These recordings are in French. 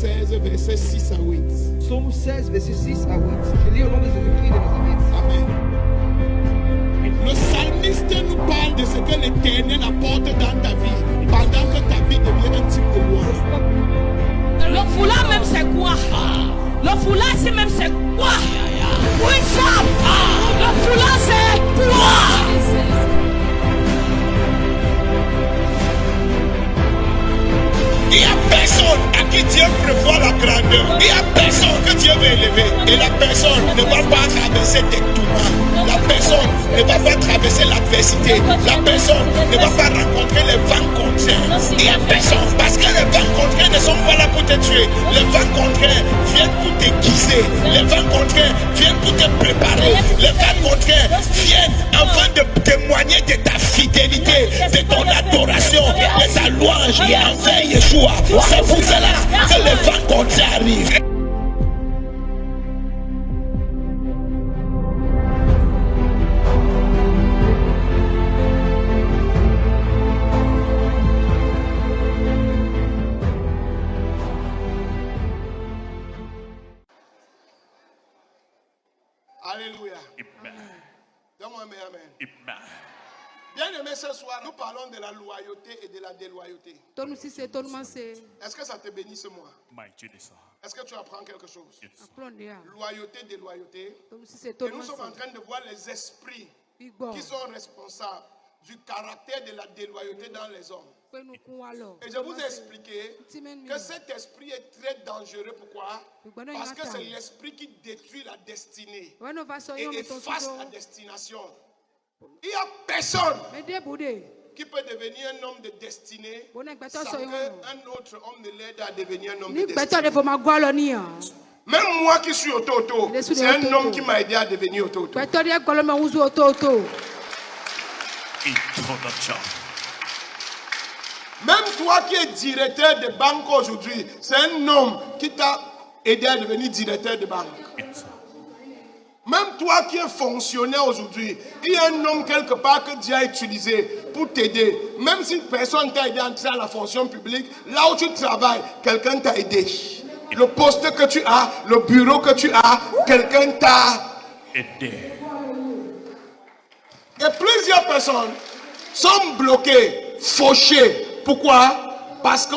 16, versets 6 à 8. Psaume 16, verset 6 à 8. Je lis au nom de Jésus-Christ de Nazareth. Amen. Le psalmiste nous parle de ce que l'Éternel apporte dans ta vie pendant que ta vie devient un type de loi. Le foulard même c'est quoi? Le foulard c'est même c'est quoi? Pour une femme, le foulard c'est quoi? Il n'y a personne à qui Dieu prévoit la grandeur. Il n'y a personne que Dieu veut élever. Et la personne ne va pas traverser des tourments. La personne ne va pas traverser l'adversité. La personne ne va pas rencontrer les vents contraires. Il n'y a personne. Parce que les vents contraires ne sont pas là pour te tuer. Les vents contraires viennent pour te guiser. Les vents contraires viennent pour te préparer. Les vents contraires viennent afin de témoigner de ta fidélité, de ton adoration, de ta louange envers Yeshua. C'est pour cela que les vents contraires arrivent. Alléluia. Donne-moi un amen. Bien aimé, ce soir, nous parlons de la loyauté et de la déloyauté. Est-ce que ça te bénit ce mois? Est-ce que tu apprends quelque chose? Loyauté, déloyauté. Et nous sommes en train de voir les esprits qui sont responsables du caractère de la déloyauté dans les hommes. Et je vous ai expliqué que cet esprit est très dangereux. Pourquoi? Parce que c'est l'esprit qui détruit la destinée et efface la destination. Il n'y a personne qui peut devenir un homme de destinée sans qu'un autre homme ne l'aide à devenir un homme de destinée. Même moi qui suis auto, c'est un homme qui m'a aidé à devenir auto. Même toi qui es directeur de banque aujourd'hui, c'est un homme qui t'a aidé à devenir directeur de banque. Même toi qui es fonctionnaire aujourd'hui, il y a un homme quelque part que Dieu a utilisé pour t'aider. Même si personne t'a aidé à entrer à la fonction publique, là où tu travailles, quelqu'un t'a aidé. Le poste que tu as, le bureau que tu as, quelqu'un t'a aidé. Et plusieurs personnes sont bloquées, fauchées. Pourquoi? Parce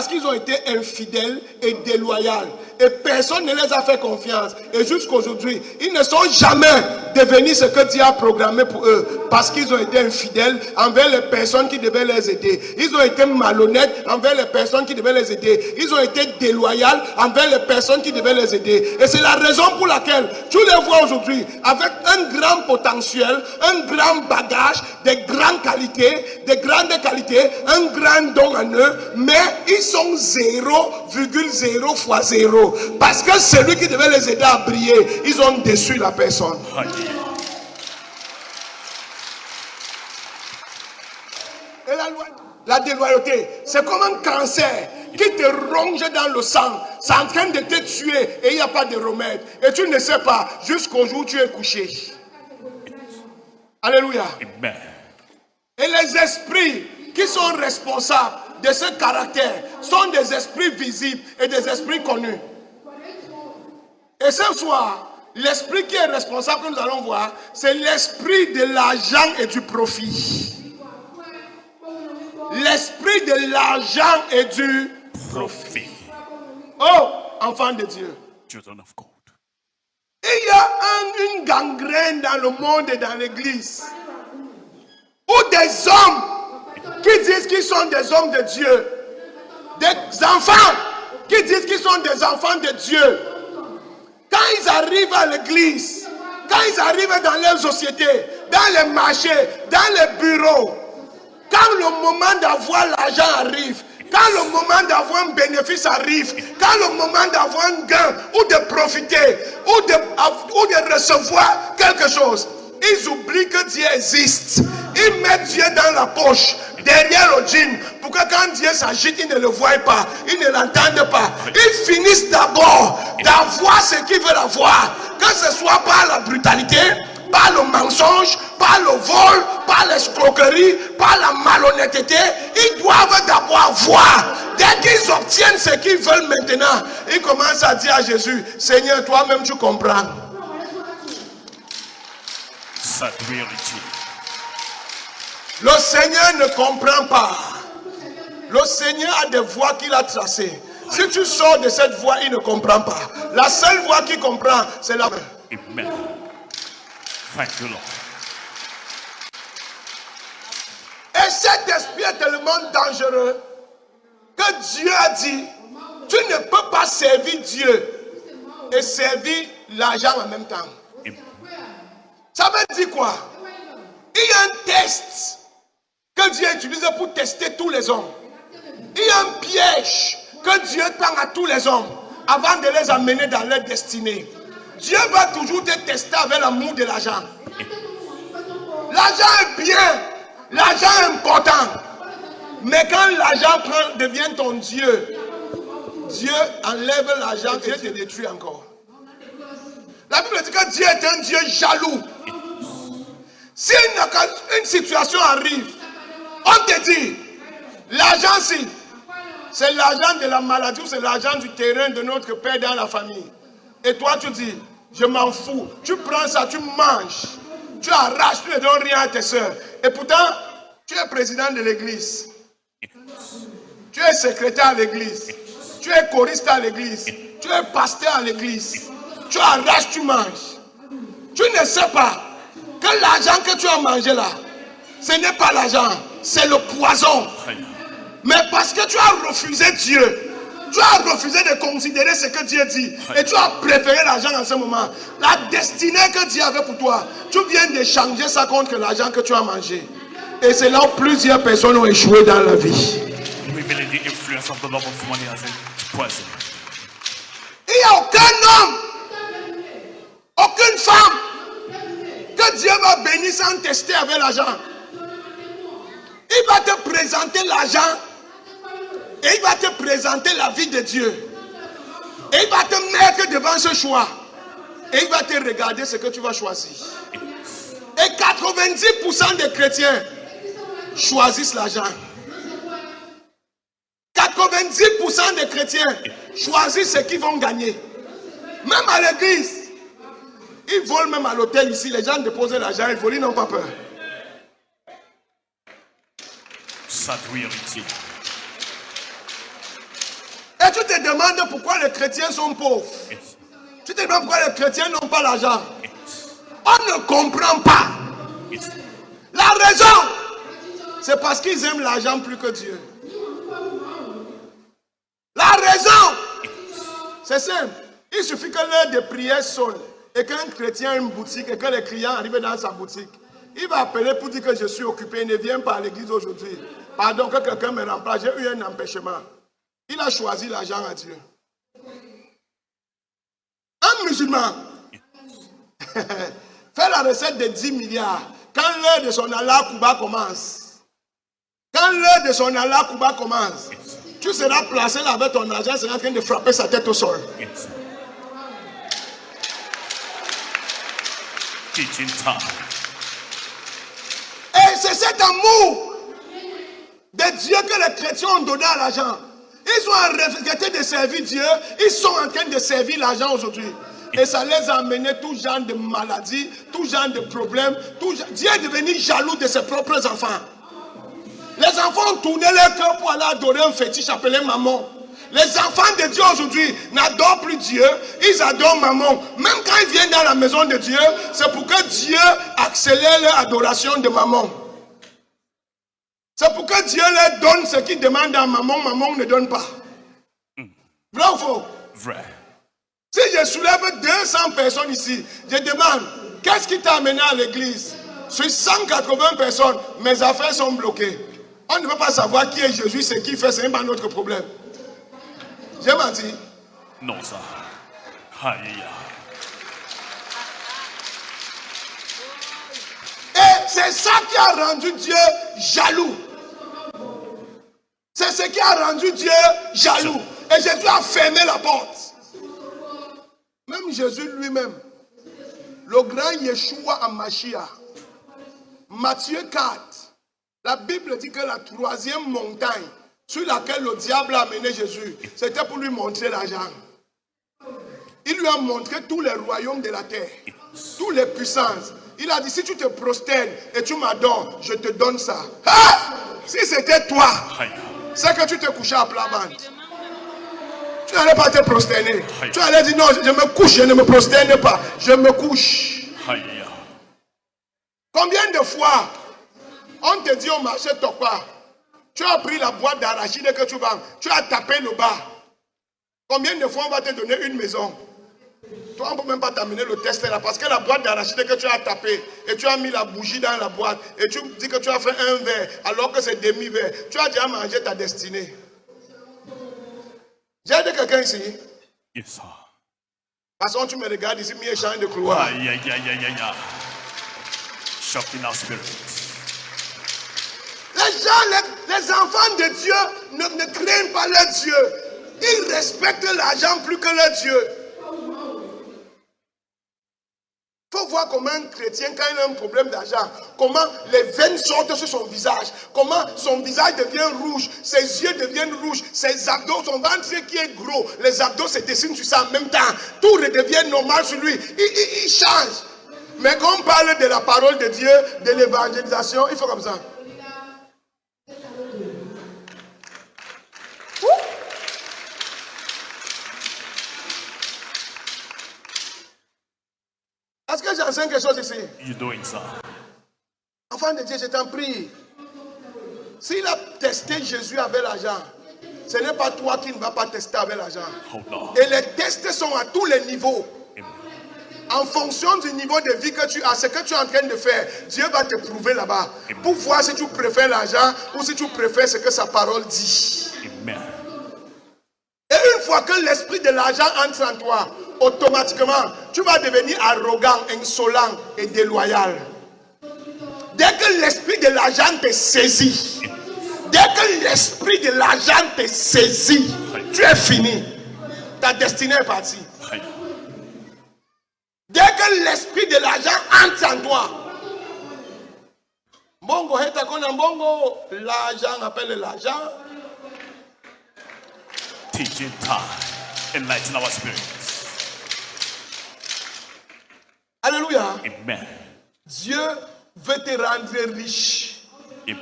qu'ils ont été infidèles et déloyaux. Et personne ne les a fait confiance. Et jusqu'aujourd'hui, ils ne sont jamais devenus ce que Dieu a programmé pour eux. Parce qu'ils ont été infidèles envers les personnes qui devaient les aider. Ils ont été malhonnêtes envers les personnes qui devaient les aider. Ils ont été déloyaux envers les personnes qui devaient les aider. Et c'est la raison pour laquelle tu les vois aujourd'hui avec un grand potentiel, un grand bagage, des grandes qualités, un grand don en eux. Mais ils sont 0,0 fois 0. Parce que celui qui devait les aider à briller, ils ont déçu la personne. Et la déloyauté, c'est comme un cancer qui te ronge dans le sang. C'est en train de te tuer et il n'y a pas de remède. Et tu ne sais pas jusqu'au jour où tu es couché. Alléluia. Amen. Et les esprits qui sont responsables de ce caractère sont des esprits visibles et des esprits connus. Et ce soir, l'esprit qui est responsable que nous allons voir, c'est l'esprit de l'argent et du profit. L'esprit de l'argent et du profit. Oh, enfant de Dieu. Children of God. Il y a une gangrène dans le monde et dans l'église où des hommes qui disent qu'ils sont des hommes de Dieu, des enfants qui disent qu'ils sont des enfants de Dieu, quand ils arrivent à l'église, quand ils arrivent dans leurs sociétés, dans les marchés, dans les bureaux, quand le moment d'avoir l'argent arrive, quand le moment d'avoir un bénéfice arrive, quand le moment d'avoir un gain, ou de profiter, ou de recevoir quelque chose, ils oublient que Dieu existe. Ils mettent Dieu dans la poche, derrière le jean, pour que quand Dieu s'agite, ils ne le voient pas, ils ne l'entendent pas. Ils finissent d'abord d'avoir ce qu'ils veulent avoir, que ce soit par la brutalité, par le mensonge, par le vol, par l'escroquerie, par la malhonnêteté. Ils doivent d'abord voir. Dès qu'ils obtiennent ce qu'ils veulent maintenant, ils commencent à dire à Jésus, Seigneur, toi-même tu comprends. Le Seigneur ne comprend pas. Le Seigneur a des voies qu'il a tracées. Si tu sors de cette voie, il ne comprend pas. La seule voie qu'il comprend, c'est la main. Amen. Thank you, Lord. Et cet esprit est tellement dangereux que Dieu a dit, tu ne peux pas servir Dieu et servir l'argent en même temps. Amen. Ça veut dire quoi? Il y a un test que Dieu utilise pour tester tous les hommes. Il y a un piège que Dieu tend à tous les hommes avant de les amener dans leur destinée. Dieu va toujours te tester avec l'amour de l'argent. L'argent est bien, l'argent est important. Mais quand l'argent devient ton Dieu, Dieu enlève l'argent et te détruit encore. La Bible dit que Dieu est un Dieu jaloux. Si une situation arrive, on te dit, l'argent c'est l'argent de la maladie ou c'est l'argent du terrain de notre père dans la famille. Et toi tu dis, je m'en fous. Tu prends ça, tu manges. Tu arraches, tu ne donnes rien à tes soeurs. Et pourtant, tu es président de l'église. Tu es secrétaire à l'église. Tu es choriste à l'église. Tu es pasteur à l'église. Tu arraches, tu manges. Tu ne sais pas que l'argent que tu as mangé là, ce n'est pas l'argent, c'est le poison. Mais parce que tu as refusé Dieu, tu as refusé de considérer ce que Dieu dit, et tu as préféré l'argent en ce moment, la destinée que Dieu avait pour toi, tu viens de changer ça contre l'argent que tu as mangé. Et c'est là où plusieurs personnes ont échoué dans la vie. Il n'y a aucun homme, aucune femme que Dieu va bénir sans tester avec l'argent. Il va te présenter l'argent et il va te présenter la vie de Dieu. Et il va te mettre devant ce choix. Et il va te regarder ce que tu vas choisir. Et 90% des chrétiens choisissent l'argent. 90% des chrétiens choisissent ce qu'ils vont gagner. Même à l'église. Ils volent même à l'hôtel ici. Les gens déposent l'argent, ils volent, ils n'ont pas peur. Et tu te demandes pourquoi les chrétiens sont pauvres. Tu te demandes pourquoi les chrétiens n'ont pas l'argent. On ne comprend pas. La raison, c'est parce qu'ils aiment l'argent plus que Dieu. La raison, c'est simple. Il suffit que l'heure de prière sonne et qu'un chrétien a une boutique et que les clients arrivent dans sa boutique. Il va appeler pour dire que je suis occupé, il ne vient pas à l'église aujourd'hui. Pardon, que quelqu'un me remplace, j'ai eu un empêchement. Il a choisi l'argent à Dieu. Un musulman fait la recette de 10 milliards. Quand l'heure de son Allah Kouba commence, tu seras placé là avec ton argent, tu seras en train de frapper sa tête au sol. Et c'est cet amour de Dieu que les chrétiens ont donné à l'argent. Ils ont arrêté de servir Dieu. Ils sont en train de servir l'argent aujourd'hui. Et ça les a amené tout genre de maladies, tout genre de problèmes. Dieu est devenu jaloux de ses propres enfants. Les enfants ont tourné leur cœur pour aller adorer un fétiche appelé maman. Les enfants de Dieu aujourd'hui n'adorent plus Dieu, ils adorent maman. Même quand ils viennent dans la maison de Dieu, c'est pour que Dieu accélère leur adoration de maman. C'est pour que Dieu leur donne ce qu'ils demandent à maman, maman ne donne pas. Vrai ou faux? Vrai. Si je soulève 200 personnes ici, je demande, qu'est-ce qui t'a amené à l'église? Sur 180 personnes, mes affaires sont bloquées. On ne veut pas savoir qui est Jésus, ce qu'il fait, ce n'est pas notre problème. J'ai menti? Non, ça. Aïe. Et c'est ça qui a rendu Dieu jaloux. C'est ce qui a rendu Dieu jaloux. Et Jésus a fermé la porte. Même Jésus lui-même, le grand Yeshua en Mashiach. Matthieu 4, la Bible dit que la troisième montagne sur laquelle le diable a amené Jésus, c'était pour lui montrer l'argent. Il lui a montré tous les royaumes de la terre, toutes les puissances. Il a dit, si tu te prosternes et tu m'adores, je te donne ça. Ah! Si c'était toi, c'est que tu te couchais à plat ventre. Tu n'allais pas te prosterner. Tu allais dire, non, je me couche, je ne me prosterne pas. Je me couche. Combien de fois on te dit au marché Tokwa, tu as pris la boîte d'arachide que tu vends, tu as tapé le bas. Combien de fois on va te donner une maison? Toi, on ne peut même pas t'amener le test là parce que la boîte d'arachide que tu as tapé et tu as mis la bougie dans la boîte et tu dis que tu as fait un verre alors que c'est demi-verre. Tu as déjà mangé ta destinée. J'ai dit quelqu'un ici? Yes, sir. Parce que tu me regardes ici, mi échange de couloir. Shocking our spirit. Les gens, les enfants de Dieu ne craignent pas leur Dieu. Ils respectent l'argent plus que leur Dieu. Il faut voir comment un chrétien, quand il a un problème d'argent, comment les veines sortent sur son visage, comment son visage devient rouge, ses yeux deviennent rouges, ses abdos, son ventre qui est gros, les abdos se dessinent sur ça en même temps. Tout redevient normal sur lui. Il change. Mais quand on parle de la parole de Dieu, de l'évangélisation, il faut comme ça. Est-ce que j'enseigne quelque chose ici? You doing ça? Enfant de Dieu, je t'en prie. S'il a testé Jésus avec l'argent, ce n'est pas toi qui ne vas pas tester avec l'argent. Et les tests sont à tous les niveaux. En fonction du niveau de vie que tu as, ce que tu es en train de faire, Dieu va te prouver là-bas. Pour voir si tu préfères l'argent ou si tu préfères ce que sa parole dit. Amen. Et une fois que l'esprit de l'argent entre en toi, automatiquement, tu vas devenir arrogant, insolent et déloyal. Dès que l'esprit de l'argent te saisit, dès que l'esprit de l'argent te saisit, tu es fini. Ta destinée est partie. Dès que l'esprit de l'argent entre en toi, bongo heta kona bongo, l'argent appelle l'argent. Teaching time, enlighten our spirits. Alléluia. Amen. Dieu veut te rendre riche. Amen.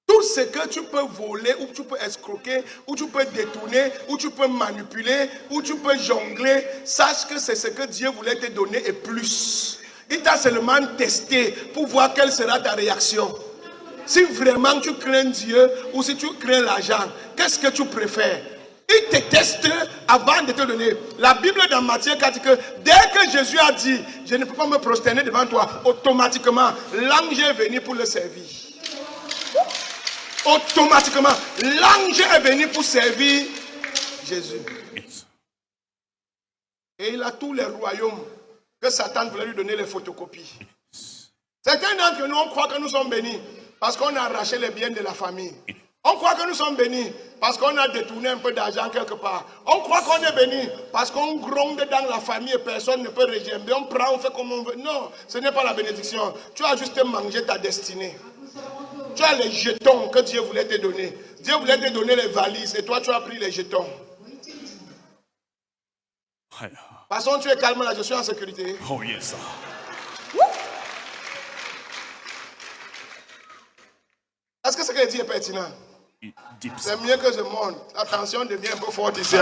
Tout ce que tu peux voler, ou tu peux escroquer, ou tu peux détourner, ou tu peux manipuler, ou tu peux jongler, sache que c'est ce que Dieu voulait te donner et plus. Il t'a seulement testé pour voir quelle sera ta réaction. Si vraiment tu crains Dieu ou si tu crains l'argent, qu'est-ce que tu préfères? Il te teste avant de te donner. La Bible dans Matthieu 4 dit que dès que Jésus a dit, je ne peux pas me prosterner devant toi, automatiquement, l'ange est venu pour le servir. Automatiquement, l'ange est venu pour servir Jésus. Et il a tous les royaumes que Satan voulait lui donner les photocopies. Certains d'entre nous, on croit que nous sommes bénis parce qu'on a arraché les biens de la famille. On croit que nous sommes bénis parce qu'on a détourné un peu d'argent quelque part. On croit qu'on est bénis parce qu'on gronde dans la famille et personne ne peut régimber. On prend, on fait comme on veut. Non, ce n'est pas la bénédiction. Tu as juste mangé ta destinée. Tu as les jetons que Dieu voulait te donner. Dieu voulait te donner les valises et toi tu as pris les jetons. Passons, tu es calme là, je suis en sécurité. Oh yes, sir. Est-ce que ce qu'il dit est pertinent? C'est mieux que je monte. La tension devient un peu forte ici.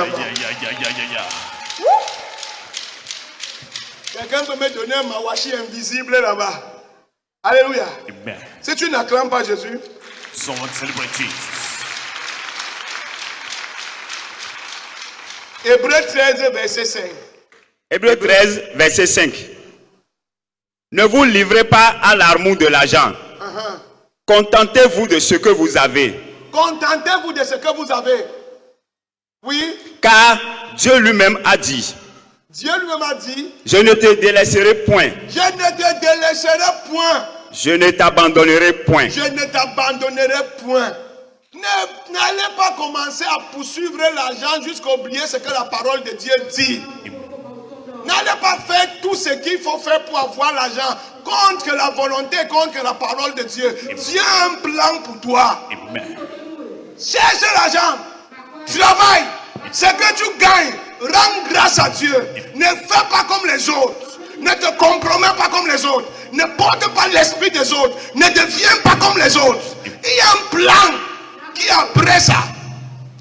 Quelqu'un peut me donner un mawashi invisible là-bas. Alléluia. Amen. Si tu n'acclames pas Jésus, someone celebrate Jesus. Hébreux 13, verset 5. Hébreux 13, verset 5. Ne vous livrez pas à l'amour de l'argent. Contentez-vous de ce que vous avez. Contentez-vous de ce que vous avez. Oui. Car Dieu lui-même a dit. Dieu lui-même a dit. Je ne te délaisserai point. Je ne te délaisserai point. Je ne t'abandonnerai point. Je ne t'abandonnerai point. N'allez pas commencer à poursuivre l'argent jusqu'à oublier ce que la parole de Dieu dit. N'allez pas faire tout ce qu'il faut faire pour avoir l'argent contre la volonté, contre la parole de Dieu. Dieu a un plan pour toi. Amen. Cherche l'argent. Travaille. Ce que tu gagnes, rends grâce à Dieu. Ne fais pas comme les autres. Ne te compromets pas comme les autres. Ne porte pas l'esprit des autres. Ne deviens pas comme les autres. Il y a un plan qui après ça,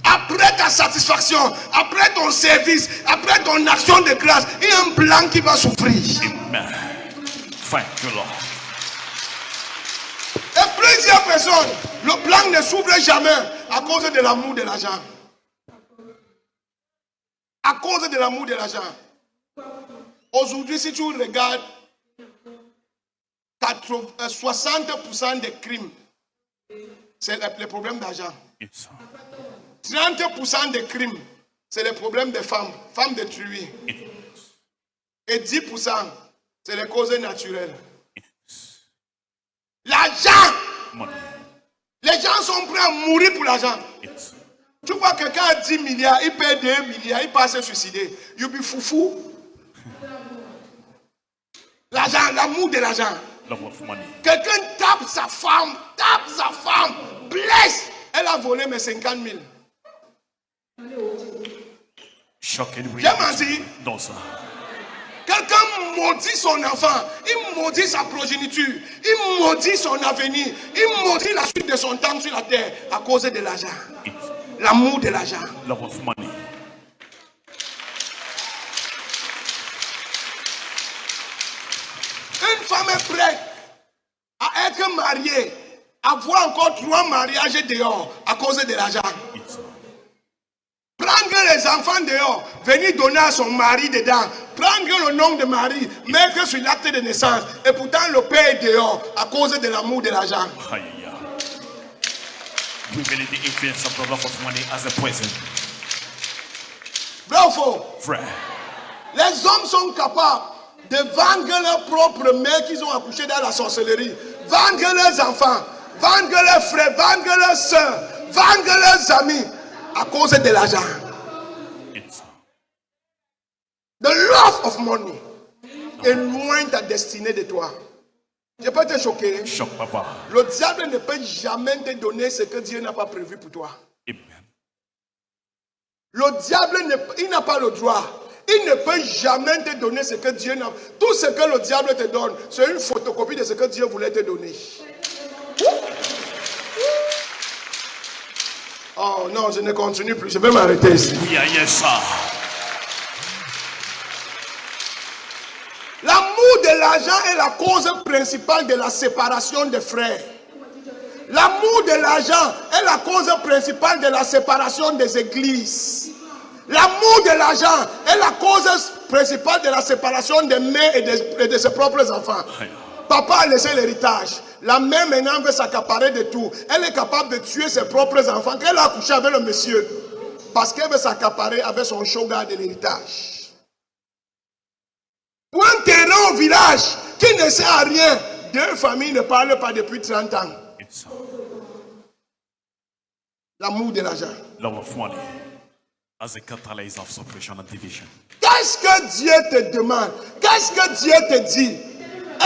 après ta satisfaction, après ton service, après ton action de grâce, il y a un plan qui va souffrir. Amen. Thank you, Lord. Et plusieurs personnes, le plan ne s'ouvre jamais à cause de l'amour de l'argent. À cause de l'amour de l'argent. Aujourd'hui, si tu regardes 60% des crimes, c'est le problème d'argent. Yes. 30% des crimes, c'est le problème des femmes, femmes détruites. Et 10%, c'est les causes naturelles. L'argent, les gens sont prêts à mourir pour l'argent. Tu vois quelqu'un a 10 milliards, il paie 2 milliards, il passe à se suicider. You be foufou. L'argent, l'amour de l'argent. Quelqu'un tape sa femme, blesse. Elle a volé mes 50 000. J'ai menti. Quelqu'un maudit son enfant, il maudit sa progéniture, il maudit son avenir, il maudit la suite de son temps sur la terre à cause de l'argent. L'amour de l'argent. Love of money. Une femme est prête à être mariée, à avoir encore 3 mariages dehors à cause de l'argent. Prendre les enfants dehors, venir donner à son mari dedans, prendre le nom de mari, mettre sur l'acte de naissance, et pourtant le père est dehors à cause de l'amour de l'argent. We believe the influence of the love of money as a poison. Vrai ou faux? Vrai. Les hommes sont capables de vendre leurs propres mères qu'ils ont accouchées dans la sorcellerie, vendre leurs enfants, vendre leurs frères, vendre leurs soeurs, vendre leurs amis à cause de l'argent. The love of money éloigne ta destinée de toi. Je peux te choquer. Choc, papa. Le diable ne peut jamais te donner ce que Dieu n'a pas prévu pour toi. Amen. Le diable, il n'a pas le droit. Il ne peut jamais te donner ce que Dieu n'a pas. Tout ce que le diable te donne, c'est une photocopie de ce que Dieu voulait te donner. Oh non, je ne continue plus. Je vais m'arrêter ici. Yeah, yes, sir. L'amour de l'argent est la cause principale de la séparation des frères. L'amour de l'argent est la cause principale de la séparation des églises. L'amour de l'argent est la cause principale de la séparation des mères et de ses propres enfants. Papa a laissé l'héritage. La mère maintenant veut s'accaparer de tout. Elle est capable de tuer ses propres enfants. Quand elle a accouché avec le monsieur, parce qu'elle veut s'accaparer avec son shogun de l'héritage. Pour un terrain au village qui ne sert à rien, 2 familles ne parlent pas depuis 30 ans. L'amour de l'argent. Love of money as a catalyst of separation and division. Qu'est-ce que Dieu te demande? Qu'est-ce que Dieu te dit?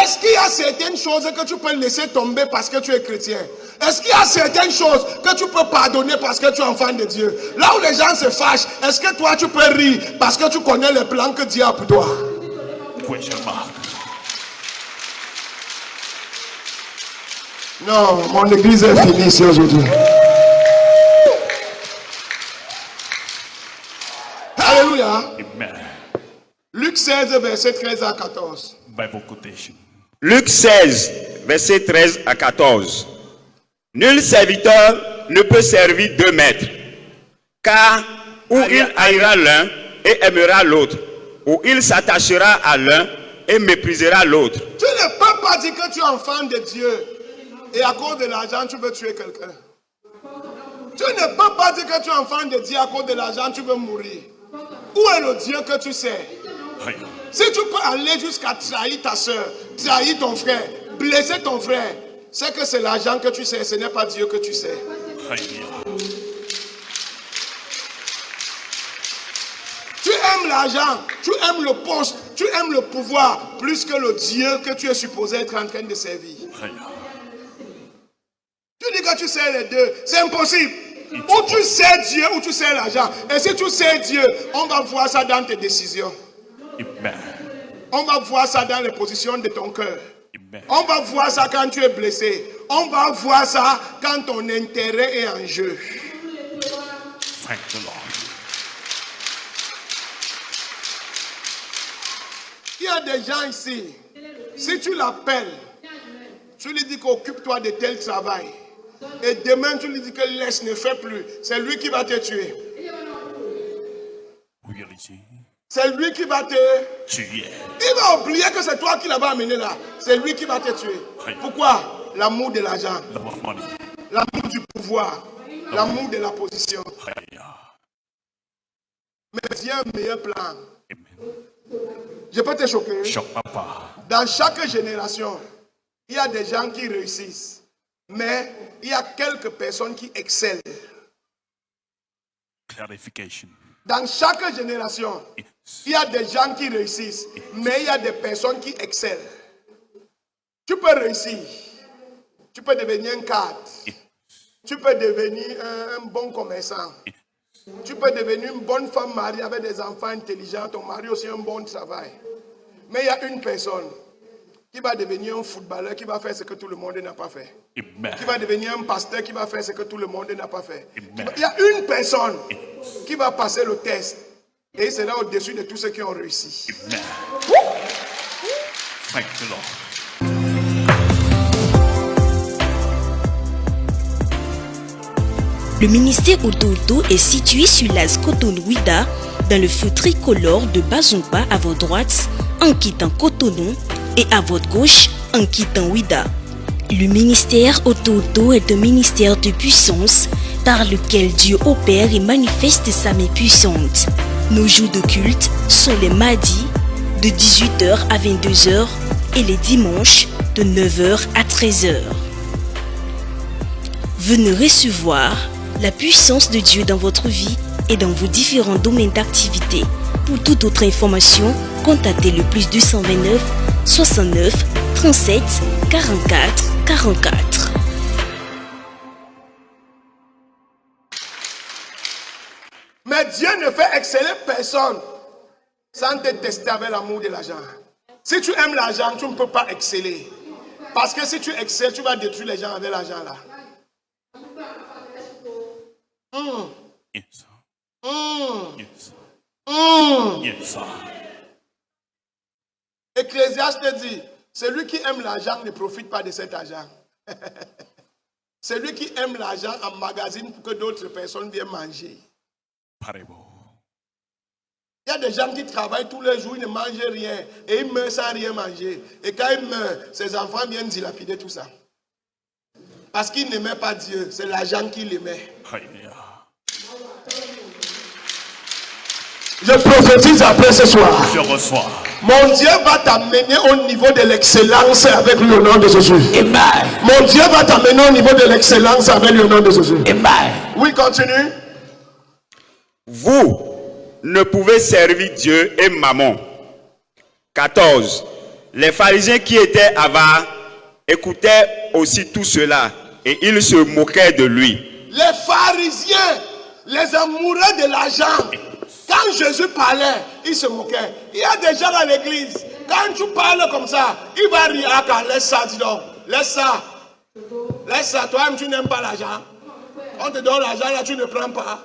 Est-ce qu'il y a certaines choses que tu peux laisser tomber parce que tu es chrétien? Est-ce qu'il y a certaines choses que tu peux pardonner parce que tu es enfant de Dieu? Là où les gens se fâchent, est-ce que toi tu peux rire parce que tu connais le plan que Dieu a pour toi? Question mark. Non, mon église est finie ici aujourd'hui. Alléluia. Amen. Luc 16, verset 13 à 14. Bible quotation. Luc 16, verset 13 à 14. Nul serviteur ne peut servir 2 maîtres, car ou il haïra l'un et aimera l'autre, ou il s'attachera à l'un et méprisera l'autre. Tu ne peux pas dire que tu es enfant de Dieu et à cause de l'argent tu veux tuer quelqu'un. Tu ne peux pas dire que tu es enfant de Dieu à cause de l'argent tu veux mourir. Où est le Dieu que tu sais? Si tu peux aller jusqu'à trahir ta soeur, trahir ton frère, blesser ton frère, c'est que c'est l'argent que tu sais, ce n'est pas Dieu que tu sais. Tu aimes l'argent, tu aimes le poste, tu Tu aimes le pouvoir plus que le Dieu que tu es supposé être en train de servir. Tu dis que tu sais les deux. C'est impossible. Ou tu sais Dieu ou tu sais l'argent. Et si tu sais Dieu, on va voir ça dans tes décisions. On va voir ça dans les positions de ton cœur. On va voir ça quand tu es blessé. On va voir ça quand ton intérêt est en jeu. Thank the Lord. Il y a des gens ici, si tu l'appelles, tu lui dis qu'occupe-toi de tel travail. Et demain, tu lui dis que laisse, ne fais plus. C'est lui qui va te tuer. C'est lui qui va te tuer. Il va oublier que c'est toi qui l'as amené là. C'est lui qui va te tuer. Pourquoi? L'amour de l'argent. L'amour du pouvoir. L'amour de la position. Mais Dieu a un meilleur plan. Je peux te choquer. Dans chaque génération, il y a des gens qui réussissent. Mais il y a quelques personnes qui excellent. Clarification. Dans chaque génération, il y a des gens qui réussissent. Mais il y a des personnes qui excellent. Tu peux réussir. Tu peux devenir un cadre. Tu peux devenir un bon commerçant. Tu peux devenir une bonne femme mariée avec des enfants intelligents. Ton mari aussi un bon travail. Mais il y a une personne qui va devenir un footballeur qui va faire ce que tout le monde n'a pas fait. Qui va devenir un pasteur qui va faire ce que tout le monde n'a pas fait. Il y a une personne qui va passer le test. Et c'est là au-dessus de tous ceux qui ont réussi. Thank the Lord. Le ministère Ototo est situé sur l'As Cotonou-Ouida, dans le feu tricolore de Bazumba à votre droite, en quittant Cotonou, et à votre gauche, en quittant Ouida. Le ministère Ototo est un ministère de puissance par lequel Dieu opère et manifeste sa main puissante. Nos jours de culte sont les mardis de 18h à 22h et les dimanches de 9h à 13h. Venez recevoir la puissance de Dieu dans votre vie et dans vos différents domaines d'activité. Pour toute autre information, contactez le +229 69 37 44 44. Mais Dieu ne fait exceller personne sans te tester avec l'amour de l'argent. Si tu aimes l'argent, tu ne peux pas exceller. Parce que si tu excelles, tu vas détruire les gens avec l'argent là. Yes. Yes. Yes. Ecclésiaste dit, celui qui aime l'argent ne profite pas de cet argent. Celui qui aime l'argent emmagasine pour que d'autres personnes viennent manger. Il y a des gens qui travaillent tous les jours, ils ne mangent rien et ils meurent sans rien manger. Et quand ils meurent, ses enfants viennent dilapider tout ça. Parce qu'ils n'aimaient pas Dieu, c'est l'argent qu'ils aimaient. Je prophétise après ce soir. Je reçois. Mon Dieu va t'amener au niveau de l'excellence avec le nom de Jésus. Amen. Mon Dieu va t'amener au niveau de l'excellence avec le nom de Jésus. Amen. Oui, continue. Vous ne pouvez servir Dieu et Mammon. 14. Les pharisiens qui étaient avares écoutaient aussi tout cela et ils se moquaient de lui. Les pharisiens, les amoureux de l'argent, quand Jésus parlait, ils se moquaient. Il y a des gens dans l'église, quand tu parles comme ça, il va rire. Ah, laisse ça, dis donc. Laisse ça. Laisse ça. Toi-même, tu n'aimes pas l'argent. On te donne l'argent, là, tu ne prends pas.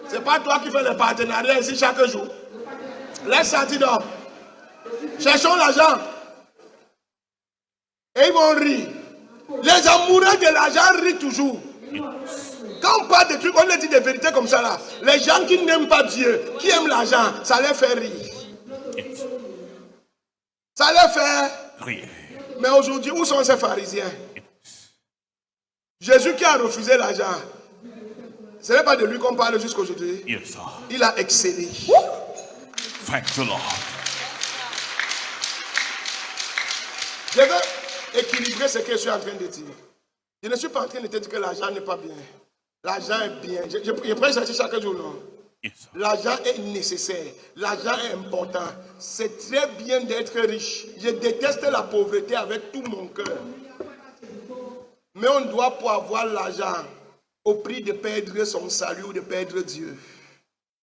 C'est pas toi qui fais le partenariat ici chaque jour. Laisse ça, dis donc. Cherchons l'argent. Et ils vont rire. Les amoureux de l'argent rient toujours. Quand on parle de trucs, on leur dit des vérités comme ça là. Les gens qui n'aiment pas Dieu, qui aiment l'argent, ça les fait rire. Ça les fait rire. Mais aujourd'hui, où sont ces pharisiens? Jésus qui a refusé l'argent, ce n'est pas de lui qu'on parle jusqu'à aujourd'hui. Il a excellé. Thank the Lord. Je veux équilibrer ce que je suis en train de dire. Je ne suis pas en train de te dire que l'argent n'est pas bien. L'argent est bien. Je prêche ça chaque jour, non? L'argent est nécessaire. L'argent est important. C'est très bien d'être riche. Je déteste la pauvreté avec tout mon cœur. Mais on doit pas avoir l'argent au prix de perdre son salut ou de perdre Dieu.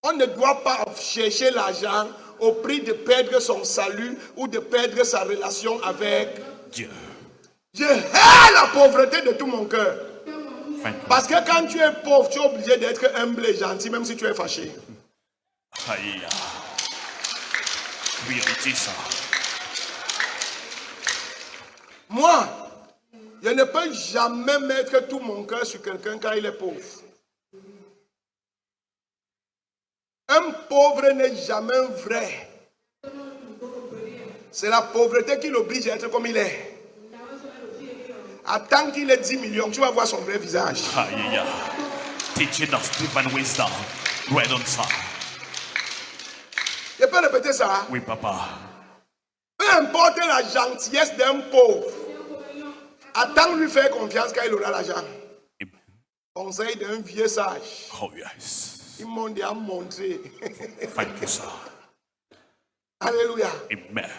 On ne doit pas chercher l'argent au prix de perdre son salut ou de perdre sa relation avec Dieu. Je hais la pauvreté de tout mon cœur. Parce que quand tu es pauvre, tu es obligé d'être humble et gentil, même si tu es fâché. Moi, je ne peux jamais mettre tout mon cœur sur quelqu'un quand il est pauvre. Un pauvre n'est jamais vrai. C'est la pauvreté qui l'oblige à être comme il est. Attends qu'il ait 10 millions, tu vas voir son vrai visage. Teaching us divine wisdom. Right on time. Je peux répéter ça? Oui, papa. Peu importe la gentillesse d'un pauvre, attends lui faire confiance quand il aura l'argent. Conseil d'un vieux sage. Oh, yes. Il m'a déjà montré. Thank you, sir. Alléluia. Amen.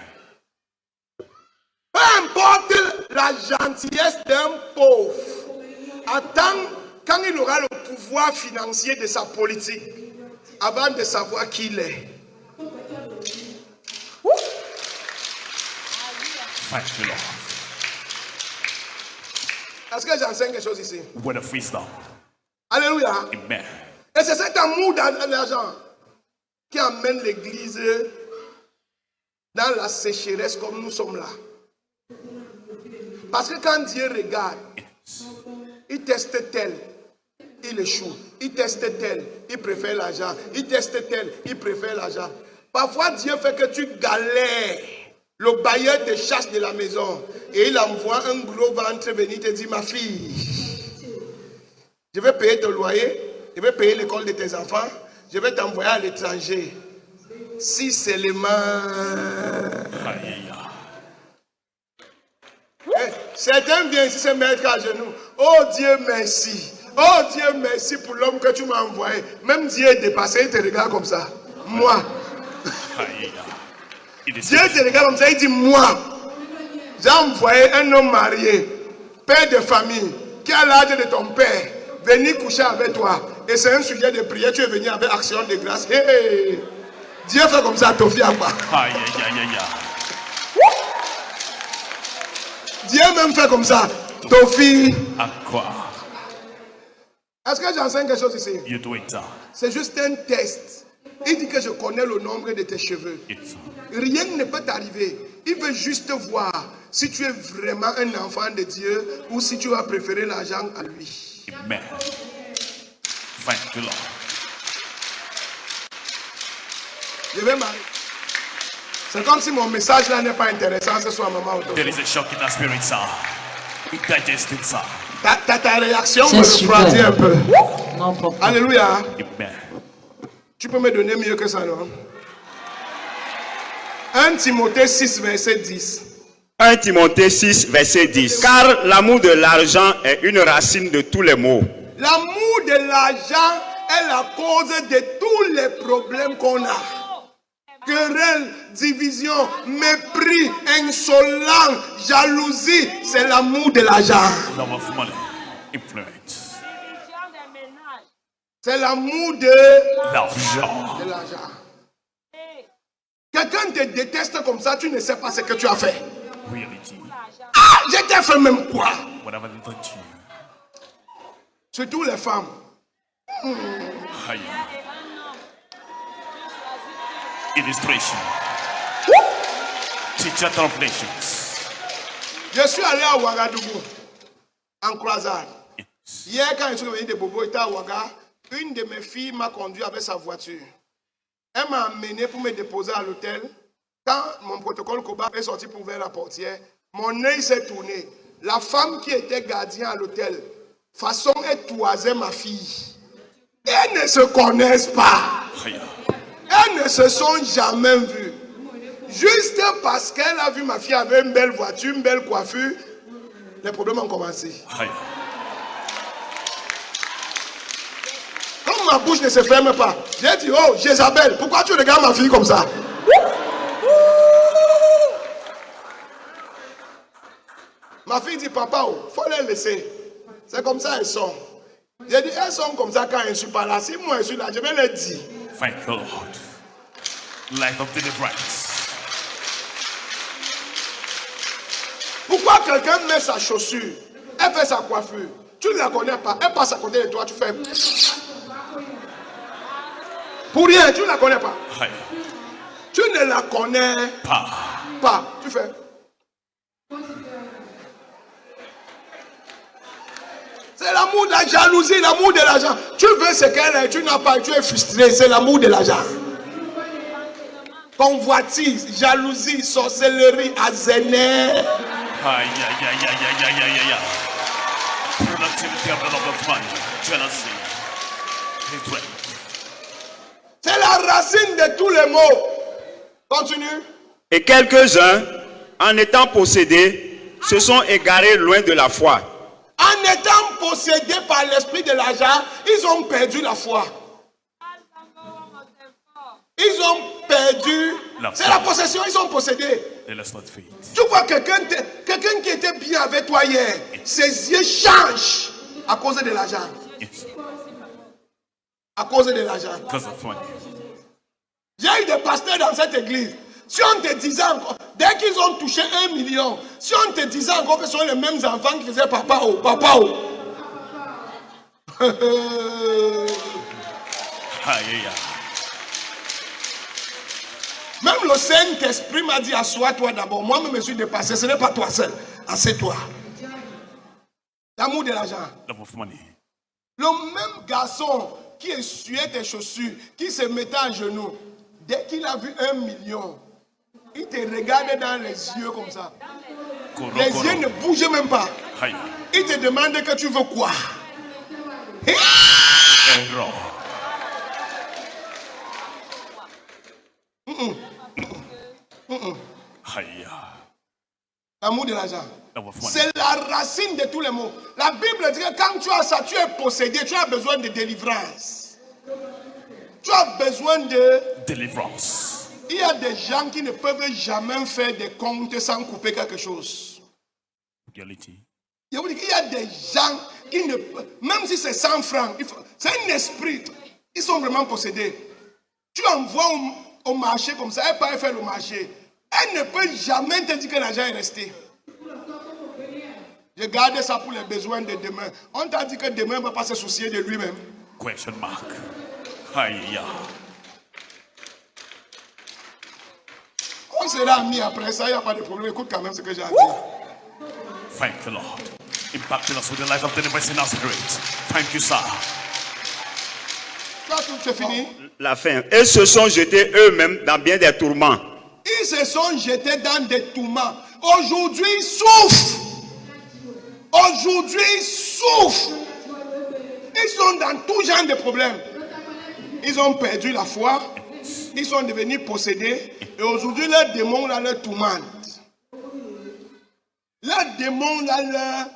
Peu importe la gentillesse d'un pauvre, attends quand il aura le pouvoir financier de sa politique, avant de savoir qui il est. Thank you, Lord. Est-ce que j'enseigne quelque chose ici? Word of wisdom. Alléluia. Amen. Et c'est cet amour dans l'argent qui amène l'église dans la sécheresse comme nous sommes là. Parce que quand Dieu regarde, il teste tel, il échoue. Il teste tel, il préfère l'argent. Il teste tel, il préfère l'argent. Parfois, Dieu fait que tu galères. Le bailleur te chasse de la maison et il envoie un gros ventre venir te dire, ma fille, je vais payer ton loyer, je vais payer l'école de tes enfants, je vais t'envoyer à l'étranger. Si seulement... Certains viennent ici se mettre à genoux. Oh Dieu, merci. Oh Dieu, merci pour l'homme que tu m'as envoyé. Même Dieu est dépassé, il te regarde comme ça. Moi. Dieu te regarde comme ça, il dit moi. J'ai envoyé un homme marié, père de famille, qui a l'âge de ton père, venir coucher avec toi. Et c'est un sujet de prière, tu es venu avec action de grâce. Hey. Dieu fait comme ça, Tofi à quoi? Dieu même fait comme ça. Tofi. À quoi? Est-ce que j'enseigne quelque chose ici? You do it. C'est juste un test. Il dit que je connais le nombre de tes cheveux. Yes. Rien ne peut t'arriver. Il veut juste voir si tu es vraiment un enfant de Dieu ou si tu vas préférer l'argent à lui. Amen. Thank you, Lord. Je vais m'arrêter. C'est comme si mon message là n'est pas intéressant ce soir, maman. There is a shock in the spirit, sir. We digest it, sir. Ta réaction me refroidit un peu. Non, papa. Alléluia. Amen. Tu peux me donner mieux que ça, non? 1 Timothée 6, verset 10. 1 Timothée 6, verset 10. Car l'amour de l'argent est une racine de tous les maux. L'amour de l'argent est la cause de tous les problèmes qu'on a. Querelle, division, mépris, insolence, jalousie, c'est l'amour de l'argent. Love of money. Influence. C'est l'amour de L'argent. l'argent. Quelqu'un te déteste comme ça, tu ne sais pas ce que tu as fait. Reality. Ah, je t'ai fait même quoi? Whatever they done to you. Surtout les femmes. Higher. Illustration. Teacher of nations. Je suis allé à Ouagadougou, en croisade. Yes. Hier, quand je suis revenu de Bobo, j'étais à Ouaga, une de mes filles m'a conduit avec sa voiture. Elle m'a amené pour me déposer à l'hôtel. Quand mon protocole Koba est sorti pour ouvrir la portière, mon œil s'est tourné. La femme qui était gardien à l'hôtel, façon elle toisait ma fille. Elles ne se connaissent pas. Higher. Elles ne se sont jamais vues. Juste parce qu'elle a vu ma fille avec une belle voiture, une belle coiffure, les problèmes ont commencé. Higher. Comme ma bouche ne se ferme pas. J'ai dit, oh, Jézabel, pourquoi tu regardes ma fille comme ça? Ma fille dit, papa, il faut les laisser. C'est comme ça elles sont. J'ai dit, elles sont comme ça quand je ne suis pas là. Si moi je suis là, je vais les dire. Thank you, Lord. Light of deliverance. Pourquoi quelqu'un met sa chaussure, elle fait sa coiffure, tu ne la connais pas, elle passe à côté de toi, tu fais. Pour rien, tu ne la connais pas. Aye. Tu ne la connais pas. Tu fais. C'est l'amour de la jalousie, l'amour de l'argent. Tu veux ce qu'elle est, tu n'as pas, tu es frustré. C'est l'amour de l'argent. Convoitise, jalousie, sorcellerie, azéné. Aïe, aïe, aïe, aïe, aïe, aïe, aïe, aïe. Productivity of the love of money, jealousy, hatred. C'est la racine de tous les maux. Continue. Et quelques-uns, en étant possédés, se sont égarés loin de la foi. En étant possédés par l'esprit de l'argent, ils ont perdu la foi. Ils ont perdu. C'est la possession, ils sont possédés. Tu vois quelqu'un qui était bien avec toi hier, ses yeux changent à cause de l'argent. À cause de l'argent. J'ai eu des pasteurs dans cette église. Si on te disait encore, dès qu'ils ont touché 1 million, si on te disait encore que ce sont les mêmes enfants qui faisaient papa. Même le Saint-Esprit m'a dit, assois-toi d'abord. Moi-même me suis dépassé, ce n'est pas toi seul. Assieds-toi. L'amour de l'argent. Le même garçon qui essuyait tes chaussures, qui se mettait à genoux, dès qu'il a vu 1 million, il te regardait dans les yeux comme ça. Les yeux ne bougeaient même pas. Il te demande que tu veux quoi. L'amour de l'argent. C'est la racine de tous les maux. La Bible dit que quand tu as ça, tu es possédé, tu as besoin de délivrance. Tu as besoin de délivrance. Il y a des gens qui ne peuvent jamais faire des comptes sans couper quelque chose. Il y a des gens qui ne peuvent, même si c'est 100 francs, c'est un esprit. Ils sont vraiment possédés. Tu envoies au marché comme ça, elle peut faire le marché. Elle ne peut jamais te dire que l'argent est resté. Je garde ça pour les besoins de demain. On t'a dit que demain ne va pas se soucier de lui-même. Question mark. Aïe. On sera amis après ça, il n'y a pas de problème. Écoute quand même ce que j'ai à dire. Thank you, Lord. Impacting us with the light of deliverance in our spirit. Thank you, sir. C'est fini. La fin. Ils se sont jetés eux-mêmes dans bien des tourments. Ils se sont jetés dans des tourments. Aujourd'hui, ils souffrent. Aujourd'hui, ils souffrent. Ils sont dans tout genre de problèmes. Ils ont perdu la foi. Ils sont devenus possédés. Et aujourd'hui, leurs démons là leur tourmentent. Leurs démons là leur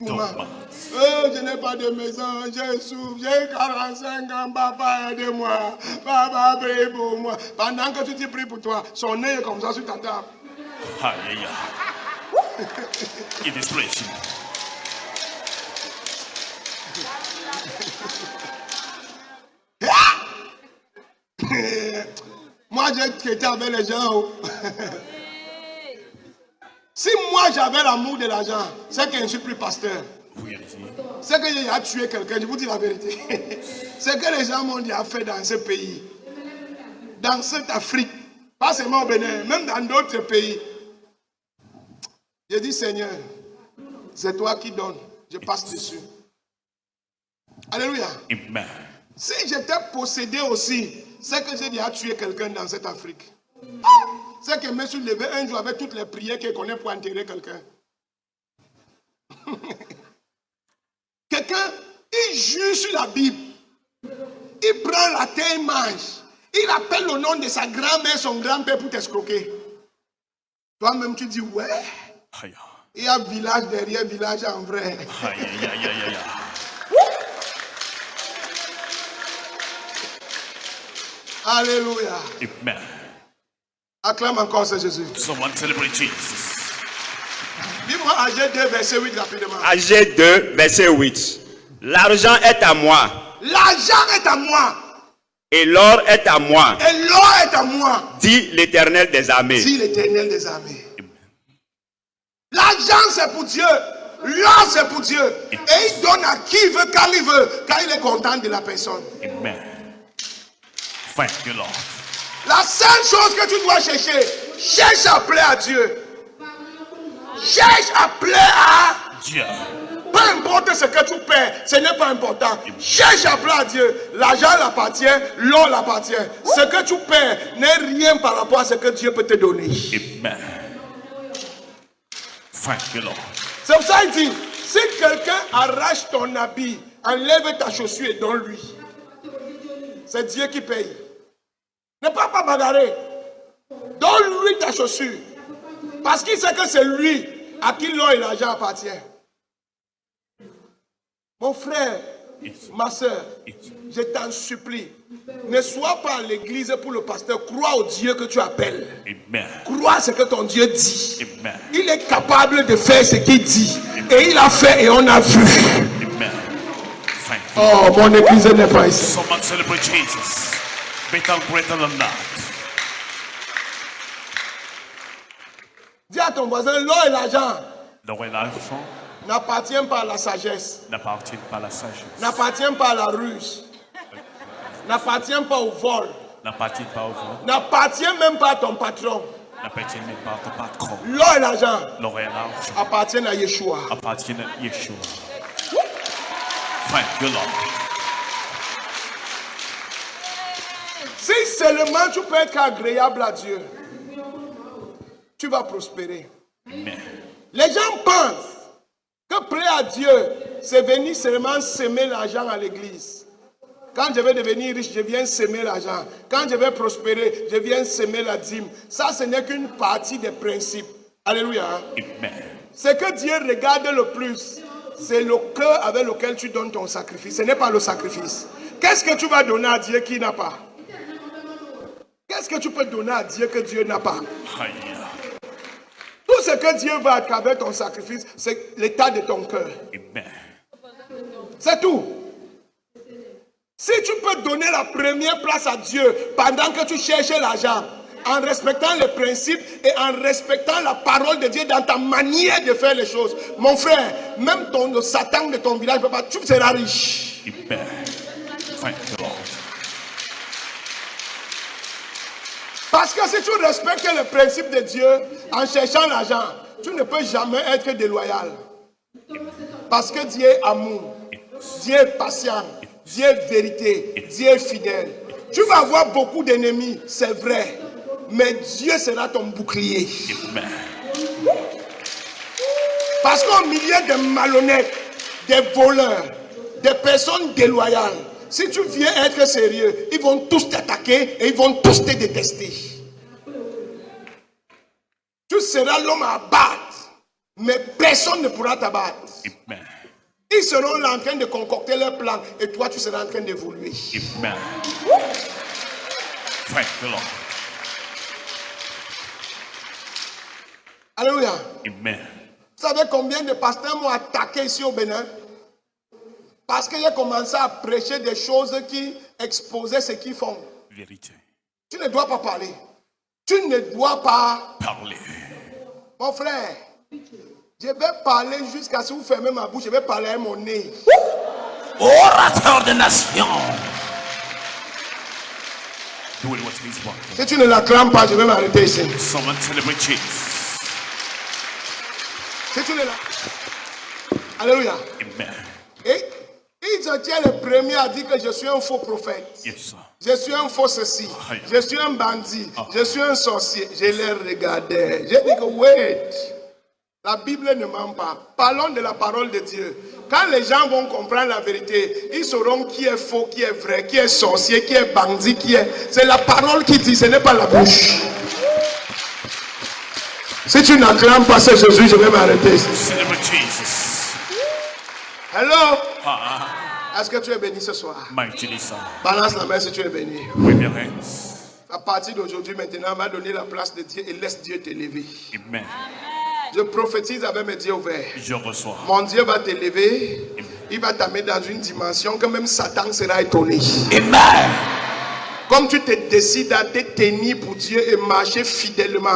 tourmentent. Je n'ai pas de maison, je souffre, j'ai 45 ans, papa aide-moi, papa prie pour moi. Pendant que tu te pries pour toi, son nez est comme ça sur ta table. Aïe. It is preaching. Moi j'ai traité avec les gens. Si moi j'avais l'amour de l'argent, c'est que je ne suis plus pasteur. C'est que j'ai tué quelqu'un, je vous dis la vérité. C'est que les gens m'ont dit à faire dans ce pays, dans cette Afrique, pas seulement au Bénin, même dans d'autres pays. J'ai dit Seigneur, c'est toi qui donnes, je passe dessus. Alléluia. Amen. Si j'étais possédé aussi, c'est que j'ai déjà tué quelqu'un dans cette Afrique. C'est que je me suis levé un jour avec toutes les prières qu'il connaît pour enterrer quelqu'un. Quelqu'un, il jure sur la Bible. Il prend la terre, il mange. Il appelle le nom de sa grand-mère, son grand-père pour t'escroquer. Toi-même, tu dis, ouais. Il y a village derrière village en vrai. Alléluia. Amen. Acclame encore ce Jésus. Someone celebrate Jesus. Dis-moi AG 2, verset 8 rapidement. AG 2, verset 8. L'argent est à moi. L'argent est à moi. Et l'or est à moi. Et l'or est à moi. Dit l'Éternel des armées. Dit l'Éternel des armées. L'argent c'est pour Dieu. L'or c'est pour Dieu. Et il donne à qui il veut, quand il veut, quand il est content de la personne. Amen. Thank you, Lord. La seule chose que tu dois chercher, cherche à plaire à Dieu. Cherche à plaire à Dieu. Peu importe ce que tu perds, ce n'est pas important. Cherche à plaire à Dieu. L'argent l'appartient, l'or l'appartient. Ce que tu perds n'est rien par rapport à ce que Dieu peut te donner. Amen. Thank you, Lord. C'est pour ça qu'il dit, si quelqu'un arrache ton habit, enlève ta chaussure et donne-lui. C'est Dieu qui paye. Ne pas bagarrer. Donne-lui ta chaussure. Parce qu'il sait que c'est lui à qui l'or et l'argent appartient. Mon frère, ma soeur, je t'en supplie, ne sois pas à l'église pour le pasteur. Crois au Dieu que tu appelles. Amen. Crois ce que ton Dieu dit. Amen. Il est capable de faire ce qu'il dit. Et il a fait et on a vu. Amen. Thank you. Oh, mon église n'est pas ici. Someone celebrate Jesus. Better greater than that. Dis à ton voisin, l'or et l'argent L'or et l'argent n'appartiennent pas à la sagesse, n'appartiennent pas à la sagesse, n'appartiennent pas à la ruse, n'appartiennent pas au vol, n'appartiennent pas au vol, n'appartiennent même pas à ton patron. n'appartiennent même pas à ton patron. L'or et l'argent L'or et l'argent appartiennent à Yeshua. appartiennent à Yeshua. Thank you, Lord. Si seulement tu peux être agréable à Dieu, tu vas prospérer. Amen. Les gens pensent que plaire à Dieu, c'est venir seulement semer l'argent à l'église. Quand je vais devenir riche, je viens semer l'argent. Quand je vais prospérer, je viens semer la dîme. Ça, ce n'est qu'une partie des principes. Alléluia. Amen. Ce que Dieu regarde le plus, c'est le cœur avec lequel tu donnes ton sacrifice. Ce n'est pas le sacrifice. Qu'est-ce que tu vas donner à Dieu qui n'a pas? Qu'est-ce que tu peux donner à Dieu que Dieu n'a pas? Aïe. Tout ce que Dieu va à travers ton sacrifice, c'est l'état de ton cœur. Amen. C'est tout. Si tu peux donner la première place à Dieu pendant que tu cherches l'argent, en respectant les principes et en respectant la parole de Dieu dans ta manière de faire les choses, mon frère, même le Satan de ton village, tu seras riche. Amen. Thank you, Lord. Parce que si tu respectes le principe de Dieu en cherchant l'argent, tu ne peux jamais être déloyal. Parce que Dieu est amour, Dieu est patient, Dieu est vérité, Dieu est fidèle. Tu vas avoir beaucoup d'ennemis, c'est vrai, mais Dieu sera ton bouclier. Amen. Parce qu'au milieu des malhonnêtes, des voleurs, des personnes déloyales, si tu viens être sérieux, ils vont tous t'attaquer et ils vont tous te détester. Tu seras l'homme à battre, mais personne ne pourra t'abattre. Amen. Ils seront là en train de concocter leur plan et toi tu seras en train d'évoluer. Amen. Thank you, Lord. Alléluia. Amen. Vous savez combien de pasteurs m'ont attaqué ici au Bénin? Parce qu'il a commencé à prêcher des choses qui exposaient ce qu'ils font. Vérité. Tu ne dois pas parler. Tu ne dois pas parler. Mon frère, je vais parler jusqu'à ce que vous fermez ma bouche. Je vais parler à mon nez. Orateur de nation. Si tu ne l'acclames pas, je vais m'arrêter ici. Someone celebrate Jesus. Si tu ne l'acclames. Alléluia. Amen. Et Israël est le premier à dire que je suis un faux prophète. Yes, sir. Je suis un faux ceci. Je suis un bandit. Je suis un sorcier. Je les regardais. J'ai dit que wait. La Bible ne ment pas. Parlons de la parole de Dieu. Quand les gens vont comprendre la vérité, ils sauront qui est faux, qui est vrai, qui est sorcier, qui est bandit, qui est... C'est la parole qui dit, ce n'est pas la bouche. Si tu n'acclames pas ce Jésus, je vais m'arrêter ici. Celebrate Jesus. Hello? Est-ce que tu es béni ce soir? Mightily so. Balance la main si tu es béni. With your hands. À partir d'aujourd'hui, maintenant, on va donner la place de Dieu et laisse Dieu t'élever. Amen. Je prophétise avec mes yeux ouverts. Je reçois. Mon Dieu va t'élever. Il va t'amener dans une dimension que même Satan sera étonné. Amen. Comme tu te décides à te tenir pour Dieu et marcher fidèlement,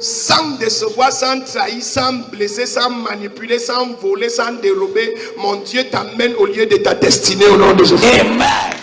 sans décevoir, sans trahir, sans blesser, sans manipuler, sans voler, sans dérober, mon Dieu t'amène au lieu de ta destinée au nom de Jésus. Amen.